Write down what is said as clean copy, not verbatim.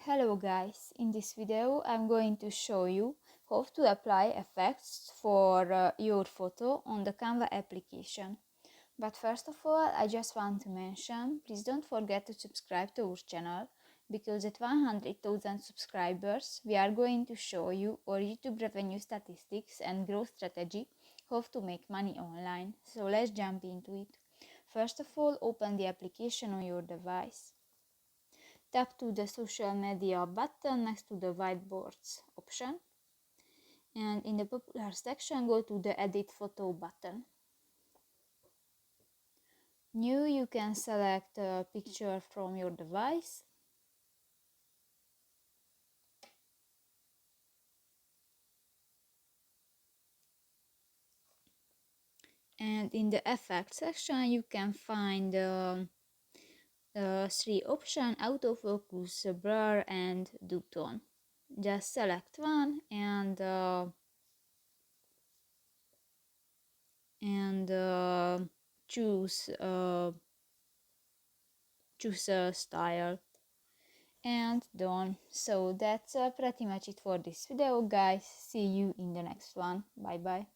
Hello guys, in this video I'm going to show you how to apply effects for your photo on the Canva application. But first of all, I just want to mention, please don't forget to subscribe to our channel, because at 100,000 subscribers we are going to show you our YouTube revenue statistics and growth strategy, how to make money online. So let's jump into it. First of all, open the application on your device. Tap to the social media button next to the whiteboards option, and in the popular section go to the edit photo button. New, you can select a picture from your device. And in the effect section you can find three options: autofocus, blur and duotone. Just select one and choose a style and done. So that's pretty much it for this video, guys. See you in the next one. Bye bye.